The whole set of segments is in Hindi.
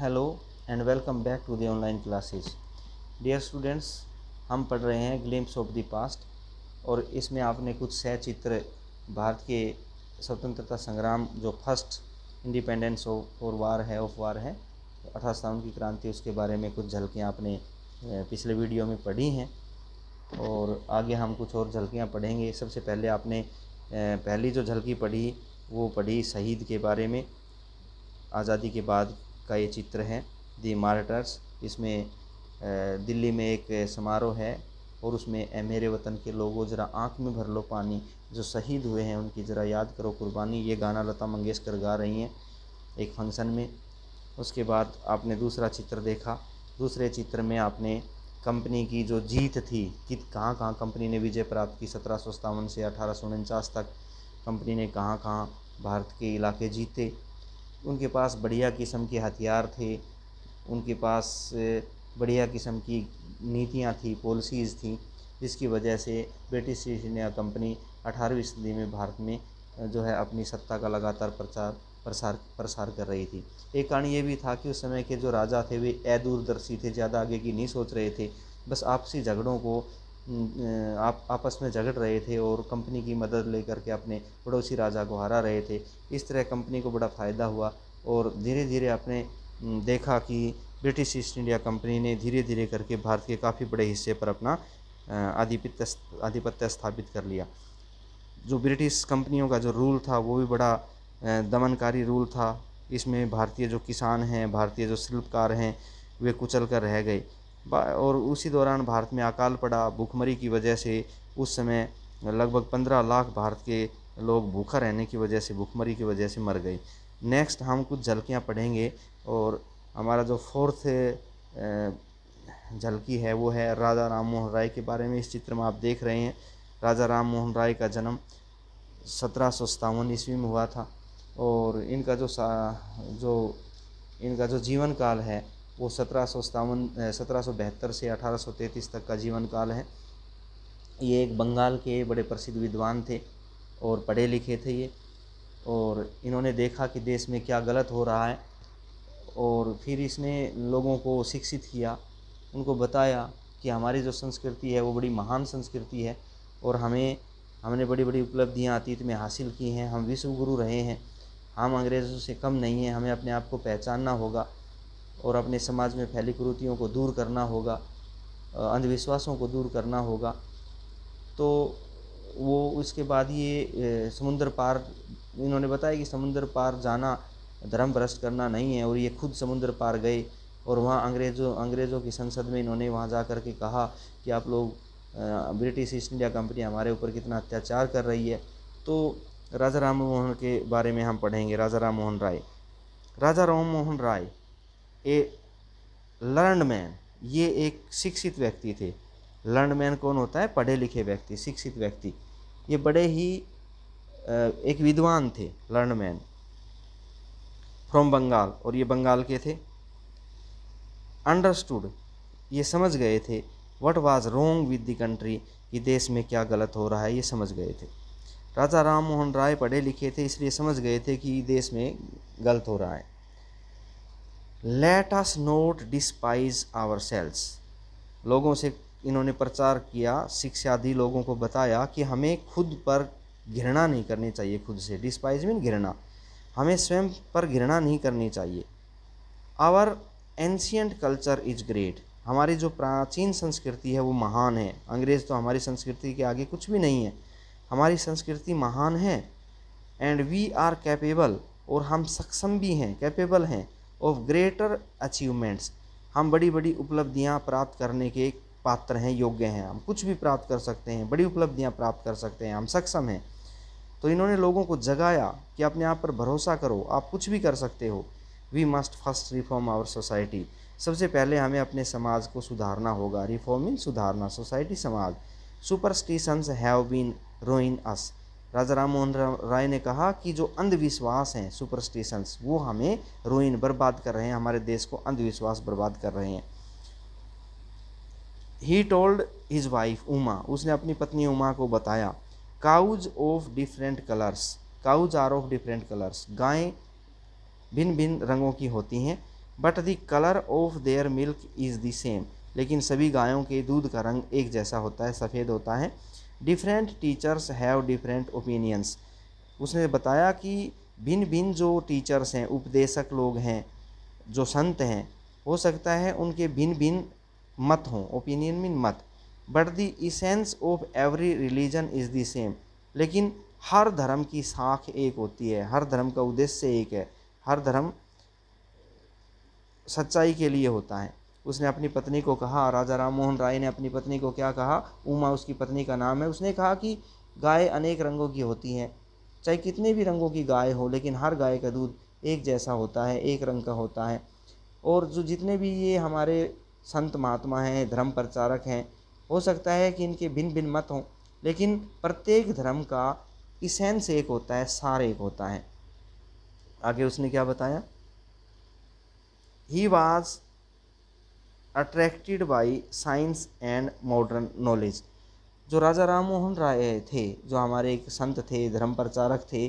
Hello and welcome back to the online classes. Dear students, हम पढ़ रहे हैं ग्लिम्प्स ऑफ द पास्ट और इसमें आपने कुछ सचित्र भारत के स्वतंत्रता संग्राम जो फर्स्ट इंडिपेंडेंस ऑफ वार है 1857 की क्रांति, उसके बारे में कुछ झलकियाँ आपने पिछले वीडियो में पढ़ी हैं और आगे हम कुछ और झलकियाँ पढ़ेंगे। सबसे पहले आपने पहली जो झलकी पढ़ी वो पढ़ी शहीद के बारे में। आज़ादी के बाद का ये चित्र है दी मार्टर्स। इसमें दिल्ली में एक समारोह है और उसमें मेरे वतन के लोगों ज़रा आँख में भर लो पानी, जो शहीद हुए हैं उनकी ज़रा याद करो कुर्बानी। ये गाना लता मंगेशकर गा रही हैं एक फंक्शन में। उसके बाद आपने दूसरा चित्र देखा। दूसरे चित्र में आपने कंपनी की जो जीत थी कि कहाँ कहाँ कंपनी ने विजय प्राप्त की। 1757 से 1849 तक कंपनी ने कहाँ कहाँ भारत के इलाके जीते। उनके पास बढ़िया किस्म के हथियार थे, उनके पास बढ़िया किस्म की नीतियाँ थी, पॉलिसीज़ थी, जिसकी वजह से ब्रिटिश ईस्ट इंडिया कंपनी 18वीं सदी में भारत में जो है अपनी सत्ता का लगातार प्रसार कर रही थी। एक कारण ये भी था कि उस समय के जो राजा थे वे अदूरदर्शी थे, ज़्यादा आगे की नहीं सोच रहे थे, बस आपसी झगड़ों को आपस में झगड़ रहे थे और कंपनी की मदद लेकर के अपने पड़ोसी राजा को हरा रहे थे। इस तरह कंपनी को बड़ा फ़ायदा हुआ और धीरे धीरे आपने देखा कि ब्रिटिश ईस्ट इंडिया कंपनी ने धीरे धीरे करके भारत के काफ़ी बड़े हिस्से पर अपना आधिपत्य स्थापित कर लिया। जो ब्रिटिश कंपनियों का जो रूल था वो भी बड़ा दमनकारी रूल था। इसमें भारतीय जो किसान हैं, भारतीय जो शिल्पकार हैं, वे कुचल कर रह गए और उसी दौरान भारत में अकाल पड़ा। भूखमरी की वजह से उस समय लगभग 15 लाख भारत के लोग भूखा रहने की वजह से, भूखमरी की वजह से मर गए। नेक्स्ट हम कुछ झलकियाँ पढ़ेंगे और हमारा जो फोर्थ झलकी है वो है राजा राम मोहन राय के बारे में। इस चित्र में आप देख रहे हैं राजा राम मोहन राय का जन्म 1757 ईस्वी में हुआ था और इनका जो जीवन काल है वो 1772 से 1833 तक का जीवन काल है। ये एक बंगाल के बड़े प्रसिद्ध विद्वान थे और पढ़े लिखे थे ये, और इन्होंने देखा कि देश में क्या गलत हो रहा है और फिर इसने लोगों को शिक्षित किया, उनको बताया कि हमारी जो संस्कृति है वो बड़ी महान संस्कृति है और हमने बड़ी बड़ी उपलब्धियां अतीत में हासिल की हैं, हम विश्व गुरु रहे हैं, हम अंग्रेज़ों से कम नहीं हैं, हमें अपने आप को पहचानना होगा और अपने समाज में फैली कुरीतियों को दूर करना होगा, अंधविश्वासों को दूर करना होगा। तो वो उसके बाद ये समुद्र पार, इन्होंने बताया कि समुद्र पार जाना धर्म भ्रष्ट करना नहीं है और ये खुद समुद्र पार गए और वहाँ अंग्रेज़ों की संसद में इन्होंने वहाँ जा कर के कहा कि आप लोग ब्रिटिश ईस्ट इंडिया कंपनी हमारे ऊपर कितना अत्याचार कर रही है। तो राजा राम मोहन के बारे में हम पढ़ेंगे। राजा राम मोहन राय ए लर्नड मैन, ये एक शिक्षित व्यक्ति थे। लर्नड मैन कौन होता है? पढ़े लिखे व्यक्ति, शिक्षित व्यक्ति। ये बड़े ही एक विद्वान थे, लर्नड मैन फ्रॉम बंगाल, और ये बंगाल के थे। अंडरस्टूड, ये समझ गए थे what was wrong with the country, कि देश में क्या गलत हो रहा है, ये समझ गए थे। राजा राम मोहन राय पढ़े लिखे थे, इसलिए समझ गए थे कि देश में गलत हो रहा है। Let us not despise ourselves, लोगों से इन्होंने प्रचार किया, शिक्षा दी, लोगों को बताया कि हमें खुद पर घृणा नहीं करनी चाहिए। खुद से, डिस्पाइज मीन घृणा, हमें स्वयं पर घृणा नहीं करनी चाहिए। Our ancient culture is great, हमारी जो प्राचीन संस्कृति है वो महान है। अंग्रेज़ तो हमारी संस्कृति के आगे कुछ भी नहीं है, हमारी संस्कृति महान है। एंड वी आर कैपेबल, और हम सक्षम भी हैं, कैपेबल हैं, ऑफ ग्रेटर अचीवमेंट्स, हम बड़ी बड़ी उपलब्धियां प्राप्त करने के पात्र हैं, योग्य हैं, हम कुछ भी प्राप्त कर सकते हैं, बड़ी उपलब्धियां प्राप्त कर सकते हैं, हम सक्षम हैं। तो इन्होंने लोगों को जगाया कि अपने आप पर भरोसा करो, आप कुछ भी कर सकते हो। We must first reform our society, सबसे पहले हमें अपने समाज को सुधारना होगा। रिफॉर्म मीन सुधारना, सोसाइटी समाज। Superstitions have been ruin us, Raja Ram Mohan Roy ने कहा कि जो अंधविश्वास हैं, सुपरस्टिशंस, वो हमें रूइन, बर्बाद कर रहे हैं, हमारे देश को अंधविश्वास बर्बाद कर रहे हैं। He told his wife Uma, उसने अपनी पत्नी उमा को बताया, cows of different colours, cows are of different colours, गायें भिन्न भिन्न रंगों की होती हैं, but the colour of their milk is the same, लेकिन सभी गायों के दूध का रंग एक जैसा होता है, सफ़ेद होता है। Different teachers have different opinions, उसने बताया कि भिन्न भिन्न जो टीचर्स हैं, उपदेशक लोग हैं, जो संत हैं, हो सकता है उनके भिन्न भिन्न मत हों, ओपिनियन मीन मत। But the essence of every religion is the same, लेकिन हर धर्म की साख एक होती है, हर धर्म का उद्देश्य एक है, हर धर्म सच्चाई के लिए होता है। उसने अपनी पत्नी को कहा, राजा राम मोहन राय ने अपनी पत्नी को क्या कहा, उमा उसकी पत्नी का नाम है, उसने कहा कि गाय अनेक रंगों की होती हैं, चाहे कितने भी रंगों की गाय हो, लेकिन हर गाय का दूध एक जैसा होता है, एक रंग का होता है। और जो जितने भी ये हमारे संत महात्मा हैं, धर्म प्रचारक हैं, हो सकता है कि इनके भिन्न भिन्न मत हों, लेकिन प्रत्येक धर्म का इसेंस एक होता है, सार एक होता है। आगे उसने क्या बताया, he was attracted by science and modern knowledge. जो राजा राम मोहन राय थे, जो हमारे एक संत थे, धर्म प्रचारक थे,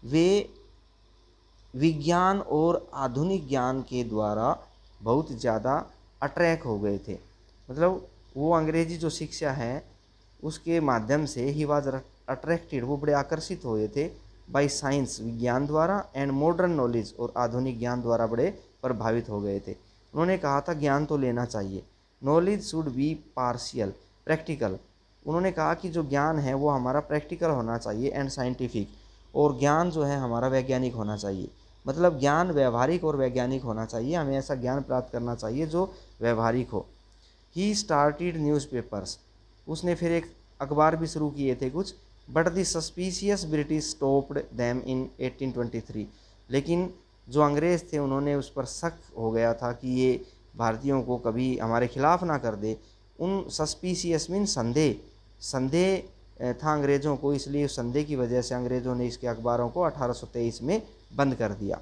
वे विज्ञान और आधुनिक ज्ञान के द्वारा बहुत ज़्यादा अट्रैक्ट हो गए थे। मतलब वो अंग्रेजी जो शिक्षा है उसके माध्यम से ही वाज अट्रैक्टेड, वो बड़े आकर्षित हुए थे, बाय साइंस, विज्ञान द्वारा, एंड मॉडर्न नॉलेज, और आधुनिक ज्ञान द्वारा बड़े प्रभावित हो गए थे। उन्होंने कहा था ज्ञान तो लेना चाहिए, knowledge should be partial practical. उन्होंने कहा कि जो ज्ञान है वो हमारा प्रैक्टिकल होना चाहिए एंड साइंटिफिक, और ज्ञान जो है हमारा वैज्ञानिक होना चाहिए। मतलब ज्ञान व्यवहारिक और वैज्ञानिक होना चाहिए, हमें ऐसा ज्ञान प्राप्त करना चाहिए जो व्यवहारिक हो। ही स्टार्टेड न्यूज़पेपर्स, उसने फिर एक अखबार भी शुरू किए थे कुछ। But the suspicious British stopped them in 1823, लेकिन जो अंग्रेज़ थे उन्होंने उस पर शक हो गया था कि ये भारतीयों को कभी हमारे खिलाफ ना कर दे। उन सस्पिशियस मीन संदेह, संदेह था अंग्रेज़ों को, इसलिए उस संदेह की वजह से अंग्रेज़ों ने इसके अखबारों को 1823 में बंद कर दिया।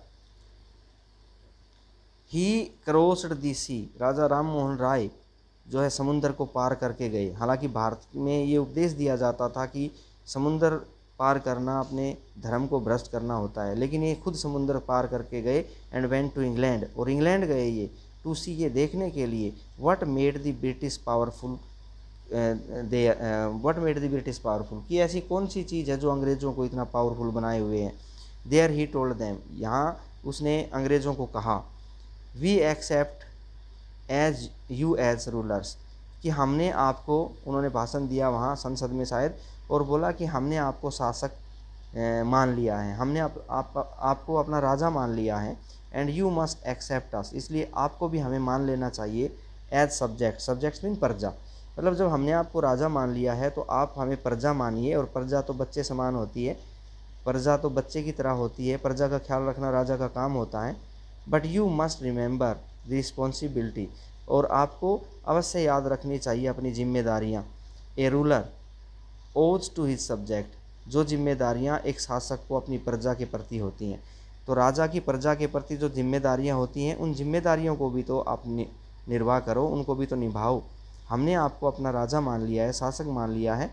ही क्रॉस्ड दी सी, राजा राम मोहन राय जो है समुंदर को पार करके गए। हालांकि भारत में ये उपदेश दिया जाता था कि समुंदर पार करना अपने धर्म को भ्रष्ट करना होता है, लेकिन ये खुद समुंदर पार करके गए। एंड वेंट टू इंग्लैंड, और इंग्लैंड गए ये टू सी, ये देखने के लिए, what made the British powerful, what made the British powerful, कि ऐसी कौन सी चीज़ है जो अंग्रेज़ों को इतना पावरफुल बनाए हुए हैं। देयर ही टोल्ड देम, यहाँ उसने अंग्रेज़ों को कहा, we accept as you as rulers, कि हमने आपको, उन्होंने भाषण दिया वहाँ संसद में शायद, और बोला कि हमने आपको शासक मान लिया है, हमने आपको अपना राजा मान लिया है। एंड यू मस्ट एक्सेप्ट अस, इसलिए आपको भी हमें मान लेना चाहिए एज सब्जेक्ट, सब्जेक्ट्स मीन प्रजा। मतलब जब हमने आपको राजा मान लिया है तो आप हमें प्रजा मानिए, और प्रजा तो बच्चे समान होती है, प्रजा तो बच्चे की तरह होती है, प्रजा का ख्याल रखना राजा का काम होता है। But you must remember responsibility, और आपको अवश्य याद रखनी चाहिए अपनी जिम्मेदारियाँ। ए रूलर ओज टू हिज सब्जेक्ट, जो जिम्मेदारियाँ एक शासक को अपनी प्रजा के प्रति होती हैं, तो राजा की प्रजा के प्रति जो जिम्मेदारियाँ होती हैं, उन जिम्मेदारियों को भी तो आप निर्वाह करो, उनको भी तो निभाओ। हमने आपको अपना राजा मान लिया है, शासक मान लिया है,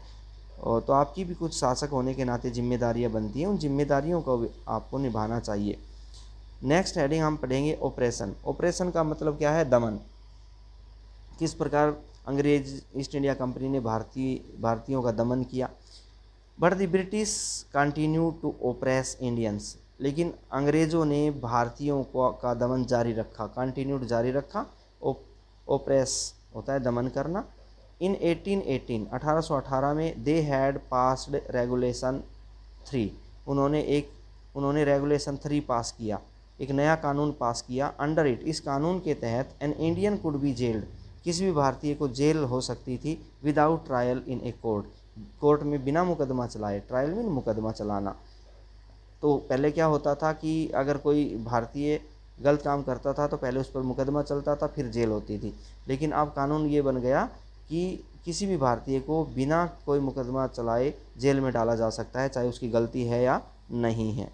और तो आपकी भी कुछ शासक होने के नाते जिम्मेदारियाँ बनती हैं, उन जिम्मेदारियों को भी आपको निभाना चाहिए। नेक्स्ट हेडिंग हम पढ़ेंगे ऑपरेशन। ऑपरेशन का मतलब क्या है, दमन। किस प्रकार अंग्रेज ईस्ट इंडिया कंपनी ने भारतीयों का दमन किया। But the British continue to oppress Indians, लेकिन अंग्रेज़ों ने भारतीयों का दमन जारी रखा, कंटिन्यूड जारी रखा। ओप्रेस होता है दमन करना। इन 1818 में दे हैड पास्ड रेगुलेशन 3, उन्होंने रेगुलेशन 3 पास किया, एक नया कानून पास किया। अंडर इट, इस कानून के तहत an Indian could be gelled, किसी भी भारतीय को जेल हो सकती थी, without trial in a court, court में बिना मुकदमा चलाए। ट्रायल में मुकदमा चलाना, तो पहले क्या होता था कि अगर कोई भारतीय गलत काम करता था तो पहले उस पर मुकदमा चलता था, फिर जेल होती थी। लेकिन अब कानून ये बन गया कि किसी भी भारतीय को बिना कोई मुकदमा चलाए जेल में डाला जा सकता है, चाहे उसकी गलती है या नहीं है।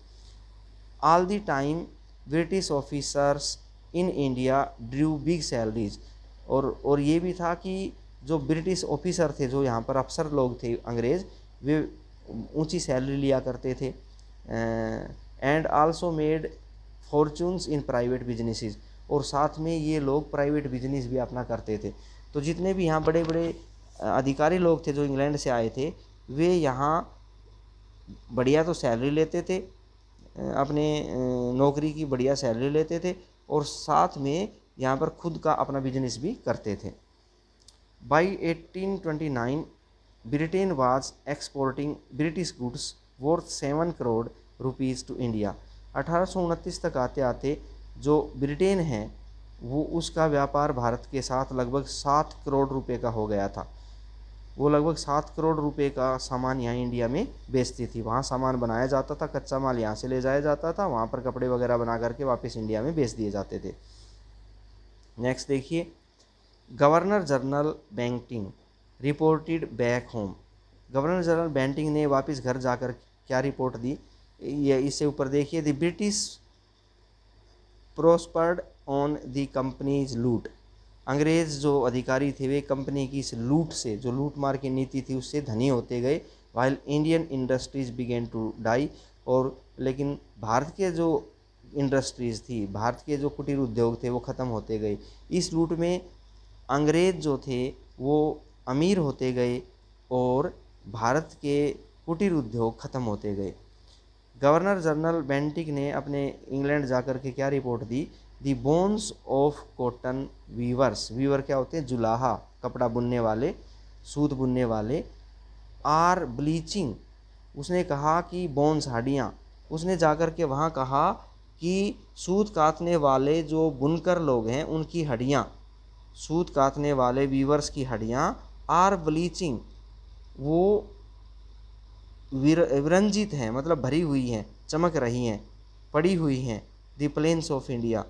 All the time British officers in India Drew big salaries, और ये भी था कि जो ब्रिटिश ऑफिसर थे, जो यहाँ पर अफसर लोग थे अंग्रेज़, वे ऊंची सैलरी लिया करते थे। And also made fortunes in private businesses, और साथ में ये लोग प्राइवेट बिजनेस भी अपना करते थे। तो जितने भी यहाँ बड़े बड़े अधिकारी लोग थे जो इंग्लैंड से आए थे, वे यहाँ बढ़िया तो सैलरी लेते थे, अपने नौकरी की बढ़िया सैलरी लेते थे, और साथ में यहाँ पर खुद का अपना बिजनेस भी करते थे। By 1829 Britain was exporting British goods worth 7 crore rupees to India. 1829 तक आते आते जो ब्रिटेन है वो उसका व्यापार भारत के साथ लगभग 7 करोड़ रुपए का हो गया था। वो लगभग 7 करोड़ रुपए का सामान यहाँ इंडिया में बेचती थी। वहाँ सामान बनाया जाता था, कच्चा माल यहाँ से ले जाया जाता था, वहाँ पर कपड़े वगैरह बना करके वापस इंडिया में बेच दिए जाते थे। नेक्स्ट देखिए, governor general Bentinck reported back home. Governor general Bentinck ने वापस घर जाकर क्या रिपोर्ट दी, ये इससे ऊपर देखिए, the British prospered on the companies loot. अंग्रेज़ जो अधिकारी थे वे कंपनी की इस लूट से, जो लूट मार की नीति थी उससे धनी होते गए। While Indian industries began to die, और लेकिन भारत के जो इंडस्ट्रीज़ थी, भारत के जो कुटीर उद्योग थे वो ख़त्म होते गए। इस लूट में अंग्रेज़ जो थे वो अमीर होते गए और भारत के कुटीर उद्योग ख़त्म होते गए। गवर्नर जनरल बेंटिक ने अपने इंग्लैंड जाकर के क्या रिपोर्ट दी, the bones of cotton weavers. Weaver क्या होते हैं, जुलाहा, कपड़ा बुनने वाले, सूत बुनने वाले, आर ब्लीचिंग। उसने कहा कि बोन्स, हड्डियाँ, उसने जाकर के वहाँ कहा कि सूत काटने वाले जो बुनकर लोग हैं उनकी हड्डियाँ, सूत काटने वाले वीवर्स की हड्डियाँ आर ब्लीचिंग, वो विरंजित हैं, मतलब भरी हुई हैं, चमक रही हैं, पड़ी हुई हैं, the plains of India,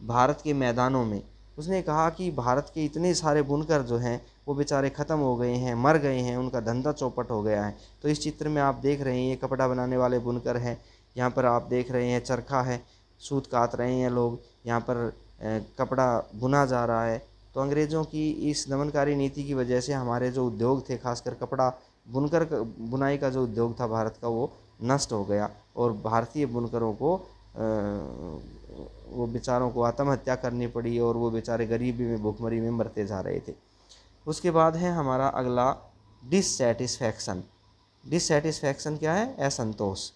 Bharat के मैदानों में। उसने कहा कि भारत के इतने सारे बुनकर जो हैं वो बेचारे ख़त्म हो गए हैं, मर गए हैं, उनका धंधा चौपट हो गया है। तो इस चित्र में आप देख रहे हैं ये कपड़ा बनाने वाले बुनकर हैं, यहाँ पर आप देख रहे हैं चरखा है, सूत काट रहे हैं लोग, यहाँ पर कपड़ा बुना जा रहा है। तो अंग्रेज़ों की इस दमनकारी नीति की वजह से हमारे जो उद्योग थे, खासकर कपड़ा बुनकर बुनाई का जो उद्योग था भारत का, वो नष्ट हो गया और भारतीय बुनकरों को वो बेचारों को आत्महत्या करनी पड़ी और वो बेचारे गरीबी में, भूखमरी में मरते जा रहे थे। उसके बाद है हमारा अगला डिससेटिस्फैक्शन। डिससेटिस्फैक्शन क्या है, असंतोष।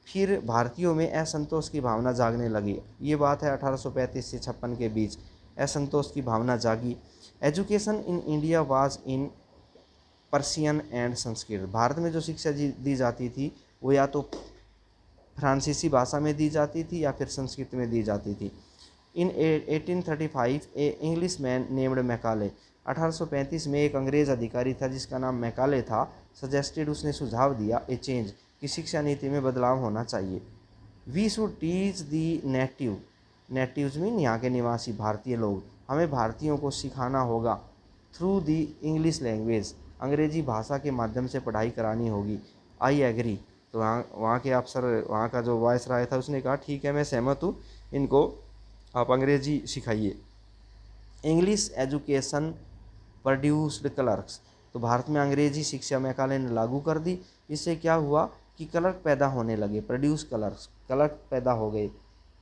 फिर भारतीयों में असंतोष की भावना जागने लगी। ये बात है 1835 से 56 के बीच असंतोष की भावना जागी। Education in India was in Persian and Sanskrit. Bharat में जो शिक्षा दी जाती थी वो या तो फ्रांसीसी भाषा में दी जाती थी या फिर संस्कृत में दी जाती थी। इन 1835 ए इंग्लिश मैन नेम्ड मैकाले। 1835 में एक अंग्रेज़ अधिकारी था जिसका नाम मैकाले था। सजेस्टेड, उसने सुझाव दिया, ए चेंज, कि शिक्षा नीति में बदलाव होना चाहिए। We should teach the native, natives mean यहाँ के निवासी भारतीय लोग, हमें भारतीयों को सिखाना होगा थ्रू दी इंग्लिश लैंग्वेज, अंग्रेजी भाषा के माध्यम से पढ़ाई करानी होगी। I agree. तो वहाँ के अफसर, वहाँ का जो वायसराय था उसने कहा ठीक है मैं सहमत हूँ, इनको आप अंग्रेजी सिखाइए। English education produced clerks. तो भारत में अंग्रेजी शिक्षा मैकाले ने लागू कर दी। इससे क्या हुआ कि क्लर्क पैदा होने लगे, प्रोड्यूस क्लर्क्स, क्लर्क पैदा हो गए,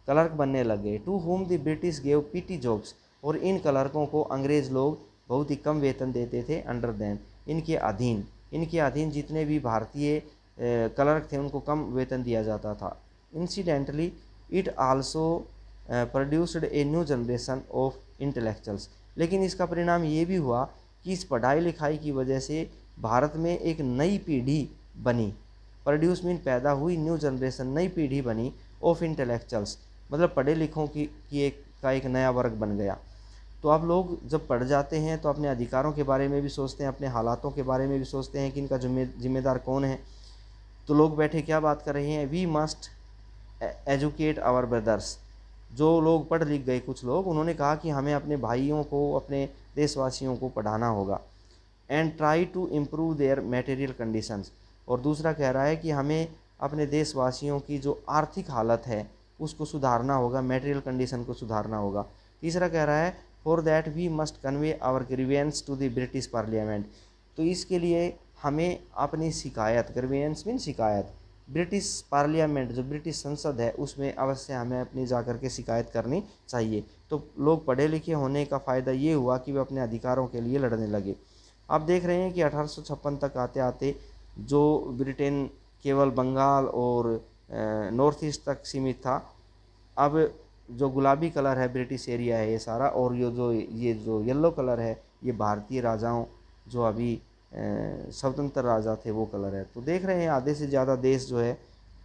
क्लर्क बनने लगे। To whom the British gave petty jobs, और इन क्लर्कों को अंग्रेज़ लोग बहुत ही कम वेतन देते थे। अंडर देन, इनके अधीन जितने भी भारतीय क्लर्क थे उनको कम वेतन दिया जाता था। Incidentally it also produced a new generation of intellectuals. लेकिन इसका परिणाम ये भी हुआ कि इस पढ़ाई लिखाई की वजह से भारत में एक नई पीढ़ी बनी। प्रोड्यूस मीन पैदा हुई, न्यू जनरेशन नई पीढ़ी बनी, ऑफ इंटेलेक्चुअल्स मतलब पढ़े लिखों की एक नया वर्ग बन गया। तो अब लोग जब पढ़ जाते हैं तो अपने अधिकारों के बारे में भी सोचते हैं, अपने हालातों के बारे में भी सोचते हैं कि इनका जिम्मेदार कौन है। तो लोग बैठे क्या बात कर रहे हैं, we must educate our brothers. जो लोग पढ़ लिख गए, कुछ लोग, उन्होंने कहा कि हमें अपने भाइयों को, अपने देशवासियों को पढ़ाना होगा। And try to improve their material conditions. और दूसरा कह रहा है कि हमें अपने देशवासियों की जो आर्थिक हालत है उसको सुधारना होगा, मटेरियल कंडीशन को सुधारना होगा। तीसरा कह रहा है for that we must convey our grievances to the British parliament. तो इसके लिए हमें अपनी शिकायत, ग्रीवेंस मीन शिकायत, ब्रिटिश पार्लियामेंट जो ब्रिटिश संसद है उसमें अवश्य हमें अपनी जाकर के शिकायत करनी चाहिए। तो लोग पढ़े लिखे होने का फ़ायदा ये हुआ कि वे अपने अधिकारों के लिए लड़ने लगे। आप देख रहे हैं कि 1856 तक आते आते जो ब्रिटेन केवल बंगाल और नॉर्थ ईस्ट तक सीमित था, अब जो गुलाबी कलर है ब्रिटिश एरिया है ये सारा, और ये जो येलो कलर है ये भारतीय राजाओं जो अभी स्वतंत्र राजा थे वो कलर है। तो देख रहे हैं आधे से ज़्यादा देश जो है,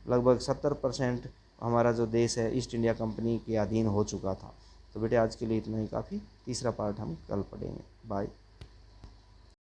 लगभग 70% हमारा जो देश है ईस्ट इंडिया कंपनी के अधीन हो चुका था। तो बेटे आज के लिए इतना ही काफ़ी, तीसरा पार्ट हम कल पढ़ेंगे। बाय।